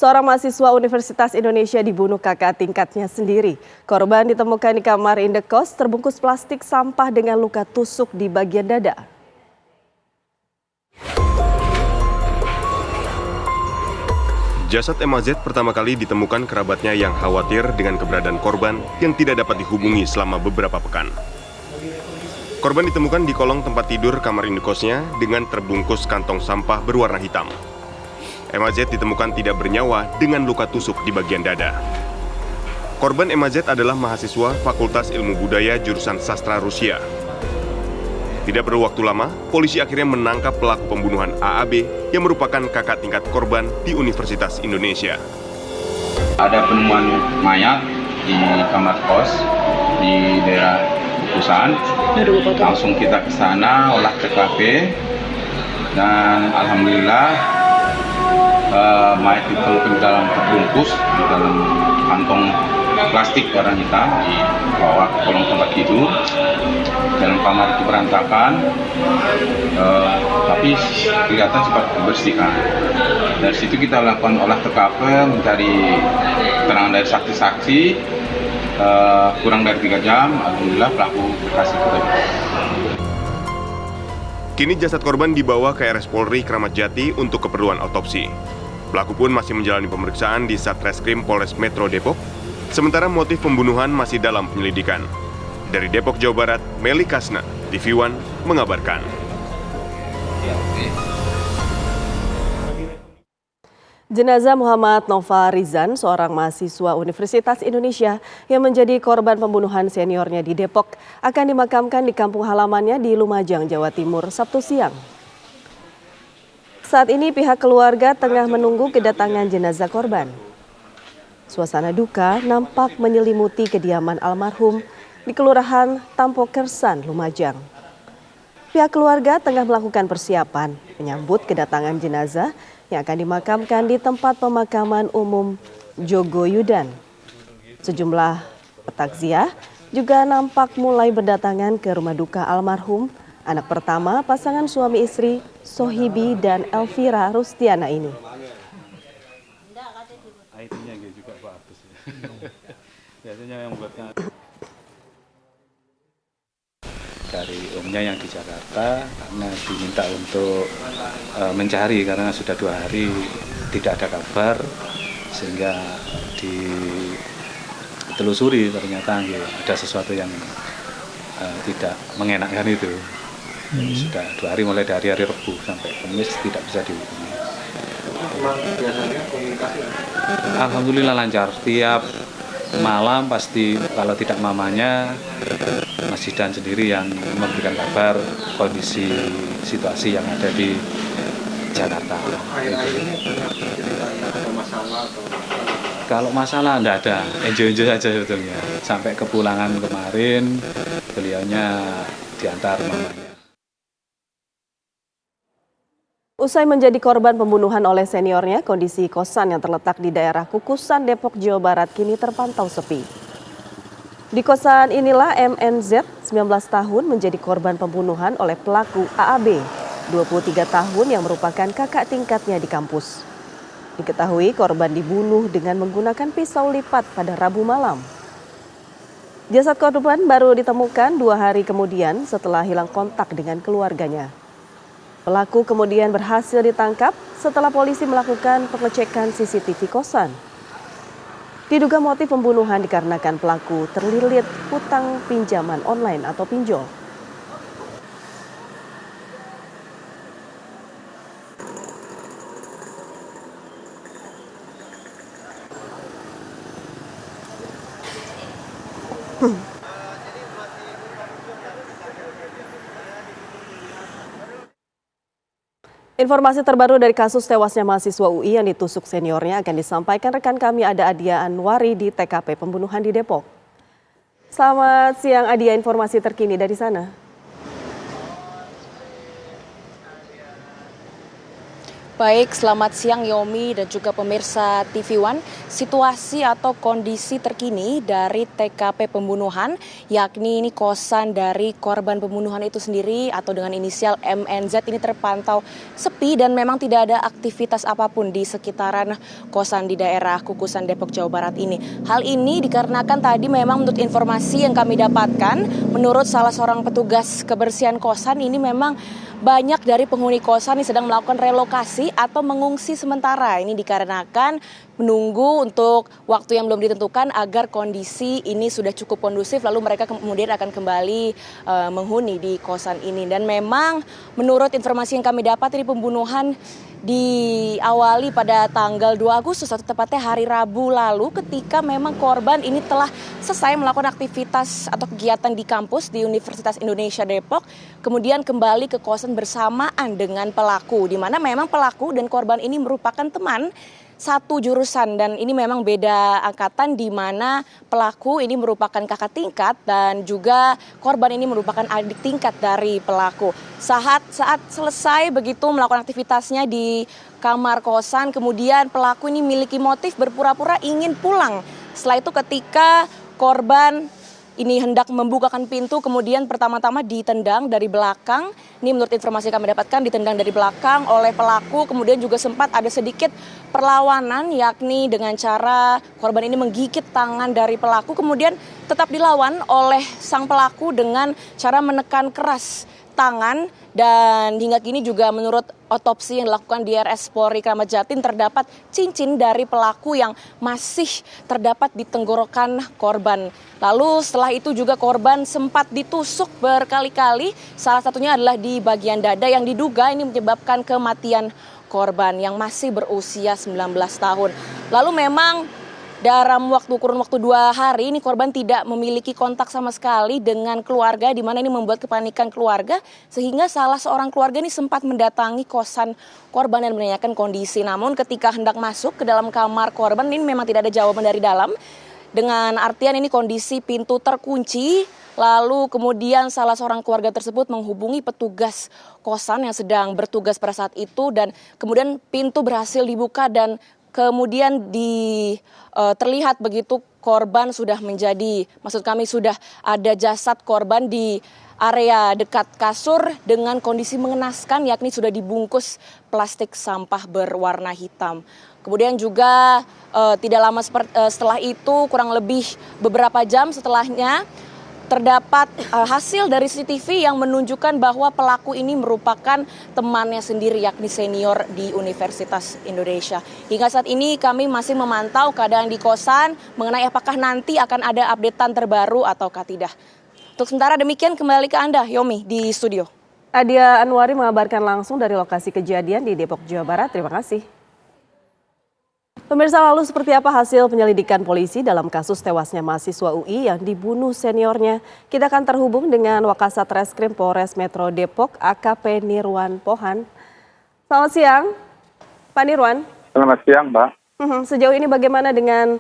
Seorang mahasiswa Universitas Indonesia dibunuh kakak tingkatnya sendiri. Korban ditemukan di kamar indekos terbungkus plastik sampah dengan luka tusuk di bagian dada. Jasad MAZ pertama kali ditemukan kerabatnya yang khawatir dengan keberadaan korban yang tidak dapat dihubungi selama beberapa pekan. Korban ditemukan di kolong tempat tidur kamar indekosnya dengan terbungkus kantong sampah berwarna hitam. MAZ ditemukan tidak bernyawa dengan luka tusuk di bagian dada. Korban MAZ adalah mahasiswa Fakultas Ilmu Budaya jurusan Sastra Rusia. Tidak perlu waktu lama, polisi akhirnya menangkap pelaku pembunuhan AAB yang merupakan kakak tingkat korban di Universitas Indonesia. Ada penemuan mayat di kamar kos di daerah Kukusan. Langsung kita ke sana olah TKP dan alhamdulillah mayat ditemukan dalam terbungkus di dalam kantong plastik warna hitam di bawah kolong tempat tidur. Dalam kamar itu berantakan, tapi kelihatan cepat dibersihkan. Dari situ kita lakukan olah TKP, mencari keterangan dari saksi-saksi. Kurang dari 3 jam, alhamdulillah pelaku berhasil ketangkap. Kini jasad korban dibawa ke RS Polri Kramat Jati untuk keperluan otopsi. Pelaku pun masih menjalani pemeriksaan di Satreskrim Polres Metro Depok, sementara motif pembunuhan masih dalam penyelidikan. Dari Depok, Jawa Barat, Meli Kasna, TV One mengabarkan. Jenazah Muhammad Nova Rizan, seorang mahasiswa Universitas Indonesia yang menjadi korban pembunuhan seniornya di Depok, akan dimakamkan di kampung halamannya di Lumajang, Jawa Timur, Sabtu siang. Saat ini pihak keluarga tengah menunggu kedatangan jenazah korban. Suasana duka nampak menyelimuti kediaman almarhum di Kelurahan Tampokersan, Lumajang. Pihak keluarga tengah melakukan persiapan menyambut kedatangan jenazah yang akan dimakamkan di tempat pemakaman umum Jogoyudan. Sejumlah petakziah juga nampak mulai berdatangan ke rumah duka almarhum, anak pertama pasangan suami istri Sohibi dan Elvira Rustiana ini. IT-nya juga bagus ya. Biasanya yang buatnya dari omnya yang di Jakarta karena diminta untuk mencari karena sudah 2 hari tidak ada kabar, sehingga ditelusuri ternyata ada sesuatu yang tidak mengenakkan itu. Jadi sudah 2 hari, mulai dari hari Rabu sampai Kamis tidak bisa dihubungi. Alhamdulillah lancar, tiap malam pasti kalau tidak mamanya Mas Zidan sendiri yang memberikan kabar kondisi situasi yang ada di Jakarta. Kalau masalah enggak ada, enjoy saja sebetulnya. Sampai kepulangan kemarin beliaunya diantar mamanya. Usai menjadi korban pembunuhan oleh seniornya, kondisi kosan yang terletak di daerah Kukusan, Depok, Jawa Barat kini terpantau sepi. Di kosan inilah MNZ, 19 tahun, menjadi korban pembunuhan oleh pelaku AAB, 23 tahun yang merupakan kakak tingkatnya di kampus. Diketahui korban dibunuh dengan menggunakan pisau lipat pada Rabu malam. Jasad korban baru ditemukan 2 hari kemudian setelah hilang kontak dengan keluarganya. Pelaku kemudian berhasil ditangkap setelah polisi melakukan pengecekan CCTV kosan. Diduga motif pembunuhan dikarenakan pelaku terlilit hutang pinjaman online atau pinjol. Informasi terbaru dari kasus tewasnya mahasiswa UI yang ditusuk seniornya akan disampaikan rekan kami Ada Adia Anwari di TKP pembunuhan di Depok. Selamat siang Adia, informasi terkini dari sana. Baik, selamat siang Yomi dan juga pemirsa TV One. Situasi atau kondisi terkini dari TKP pembunuhan, yakni ini kosan dari korban pembunuhan itu sendiri atau dengan inisial MNZ ini terpantau sepi dan memang tidak ada aktivitas apapun di sekitaran kosan di daerah Kukusan Depok, Jawa Barat ini. Hal ini dikarenakan tadi memang menurut informasi yang kami dapatkan, menurut salah seorang petugas kebersihan kosan ini memang banyak dari penghuni kosan yang sedang melakukan relokasi atau mengungsi sementara. Ini dikarenakan menunggu untuk waktu yang belum ditentukan agar kondisi ini sudah cukup kondusif, lalu mereka kemudian akan kembali menghuni di kosan ini. Dan memang menurut informasi yang kami dapat, ini pembunuhan diawali pada tanggal 2 Agustus atau tepatnya hari Rabu lalu, ketika memang korban ini telah selesai melakukan aktivitas atau kegiatan di kampus di Universitas Indonesia Depok, kemudian kembali ke kosan bersamaan dengan pelaku, di mana memang pelaku dan korban ini merupakan teman satu jurusan dan ini memang beda angkatan, di mana pelaku ini merupakan kakak tingkat dan juga korban ini merupakan adik tingkat dari pelaku. Saat selesai begitu melakukan aktivitasnya di kamar kosan, kemudian pelaku ini memiliki motif berpura-pura ingin pulang. Setelah itu ketika korban ini hendak membukakan pintu, kemudian pertama-tama ditendang dari belakang. Ini menurut informasi yang kami dapatkan, ditendang dari belakang oleh pelaku. Kemudian juga sempat ada sedikit perlawanan, yakni dengan cara korban ini menggigit tangan dari pelaku. Kemudian tetap dilawan oleh sang pelaku dengan cara menekan keras tangan, dan hingga kini juga menurut otopsi yang dilakukan di RS Polri Kramat Jati terdapat cincin dari pelaku yang masih terdapat di tenggorokan korban. Lalu setelah itu juga korban sempat ditusuk berkali-kali, salah satunya adalah di bagian dada yang diduga ini menyebabkan kematian korban yang masih berusia 19 tahun. Lalu memang dalam kurun waktu 2 hari ini korban tidak memiliki kontak sama sekali dengan keluarga, di mana ini membuat kepanikan keluarga, sehingga salah seorang keluarga ini sempat mendatangi kosan korban dan menanyakan kondisi. Namun ketika hendak masuk ke dalam kamar korban ini memang tidak ada jawaban dari dalam, dengan artian ini kondisi pintu terkunci. Lalu kemudian salah seorang keluarga tersebut menghubungi petugas kosan yang sedang bertugas pada saat itu, dan kemudian pintu berhasil dibuka dan kemudian terlihat begitu korban sudah sudah ada jasad korban di area dekat kasur dengan kondisi mengenaskan, yakni sudah dibungkus plastik sampah berwarna hitam. Kemudian juga tidak lama setelah itu, kurang lebih beberapa jam setelahnya, terdapat hasil dari CCTV yang menunjukkan bahwa pelaku ini merupakan temannya sendiri, yakni senior di Universitas Indonesia. Hingga saat ini kami masih memantau keadaan di kosan mengenai apakah nanti akan ada updatean terbaru ataukah tidak. Untuk sementara demikian, kembali ke Anda, Yomi, di studio. Adia Anwari mengabarkan langsung dari lokasi kejadian di Depok, Jawa Barat. Terima kasih. Pemirsa, lalu seperti apa hasil penyelidikan polisi dalam kasus tewasnya mahasiswa UI yang dibunuh seniornya? Kita akan terhubung dengan Wakasat Reskrim Polres Metro Depok, AKP Nirwan Pohan. Selamat siang, Pak Nirwan. Selamat siang, Mbak. Sejauh ini bagaimana dengan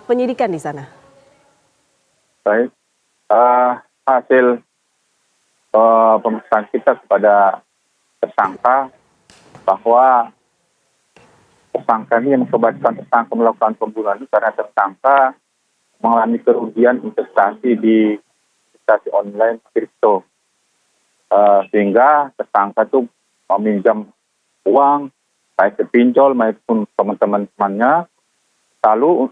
penyidikan di sana? Baik, hasil pemeriksaan kita kepada tersangka bahwa tersangka ini yang mengakibatkan tersangka melakukan pembunuhan itu karena tersangka mengalami kerugian investasi di investasi online kripto, sehingga tersangka itu meminjam uang baik ke pinjol maupun teman-temannya, lalu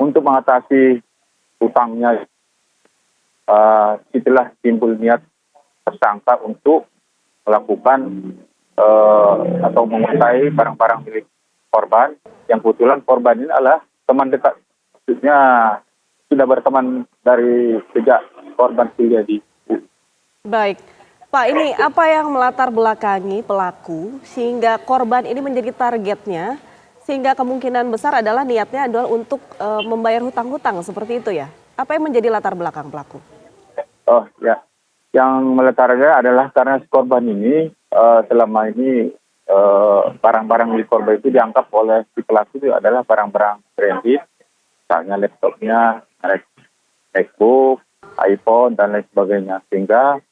untuk mengatasi utangnya setelah timbul niat tersangka untuk melakukan atau menguasai barang-barang milik korban, yang kebetulan korban ini adalah teman dekat, maksudnya sudah berteman dari sejak korban kuliah di UI. Baik, Pak, ini apa yang melatar belakangi pelaku sehingga korban ini menjadi targetnya, sehingga kemungkinan besar adalah niatnya adalah untuk membayar hutang-hutang seperti itu ya? Apa yang menjadi latar belakang pelaku? Oh ya, yang melatarnya adalah karena korban ini selama ini barang-barang milik korban itu dianggap oleh si pelaku itu adalah barang-barang branded, misalnya laptopnya, MacBook, iPhone dan lain sebagainya, sehingga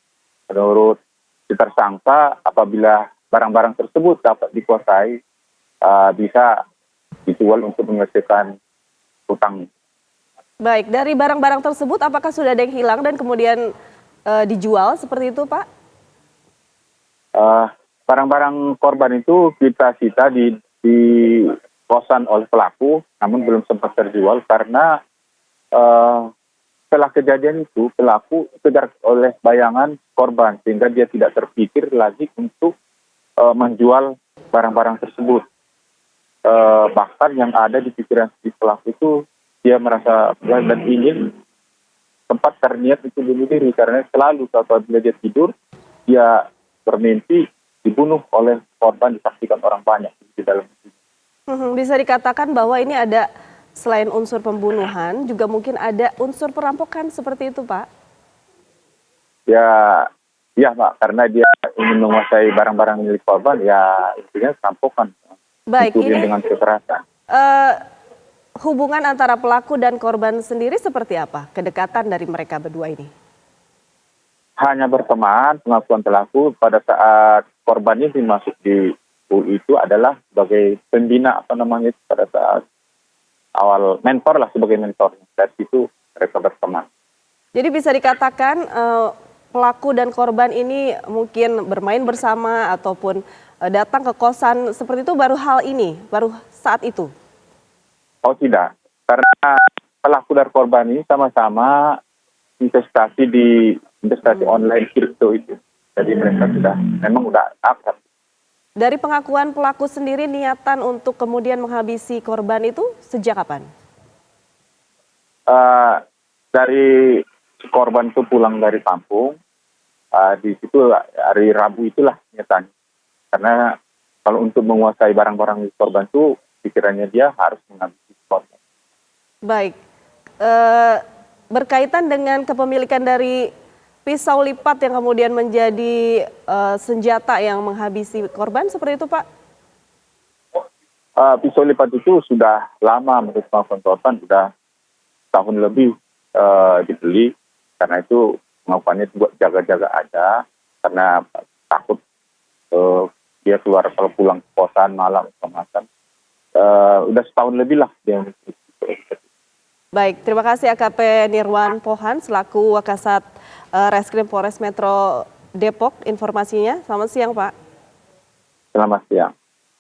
menurut si tersangka apabila barang-barang tersebut dapat dikuasai, bisa dijual untuk menyelesaikan hutang. Baik, dari barang-barang tersebut apakah sudah ada yang hilang dan kemudian dijual seperti itu, Pak? Barang-barang korban itu kita sita di kosan oleh pelaku, namun belum sempat terjual karena setelah kejadian itu pelaku kejar oleh bayangan korban sehingga dia tidak terpikir lagi untuk menjual barang-barang tersebut. Bahkan yang ada di pikiran si pelaku itu dia merasa puas dan ingin sempat terniat untuk bunuh diri karena selalu apabila dia tidur dia bermimpi dibunuh oleh korban, disaksikan orang banyak di dalam itu. Bisa dikatakan bahwa ini ada selain unsur pembunuhan juga mungkin ada unsur perampokan seperti itu, Pak? Ya, iya Pak, karena dia ingin menguasai barang-barang milik korban, ya intinya perampokan. Baik, Mencuri ini dengan kekerasan. hubungan antara pelaku dan korban sendiri seperti apa? Kedekatan dari mereka berdua ini? Hanya berteman, pengakuan pelaku pada saat korban ini masuk di UI itu adalah sebagai pembina pada saat awal mentor lah, sebagai mentor. Dari situ mereka berteman. Jadi bisa dikatakan pelaku dan korban ini mungkin bermain bersama ataupun datang ke kosan seperti itu baru saat itu? Oh tidak, karena pelaku dan korban ini sama-sama investasi online kripto itu. Jadi mereka memang sudah akrab. Dari pengakuan pelaku sendiri niatan untuk kemudian menghabisi korban itu sejak kapan? Dari korban itu pulang dari kampung, di situ hari Rabu itulah niatannya. Karena kalau untuk menguasai barang-barang korban itu pikirannya dia harus menghabisi korban. Baik, berkaitan dengan kepemilikan dari pisau lipat yang kemudian menjadi senjata yang menghabisi korban seperti itu, Pak? Pisau lipat itu sudah lama menurut pengakuan korban, sudah tahun lebih dibeli. Karena itu pengakuannya buat jaga-jaga aja, karena takut dia keluar kalau pulang ke kosan malam makan. Udah setahun lebih lah dia. Baik, terima kasih AKP Nirwan Pohan selaku Wakasat Reskrim Polres Metro Depok informasinya. Selamat siang, Pak. Selamat siang.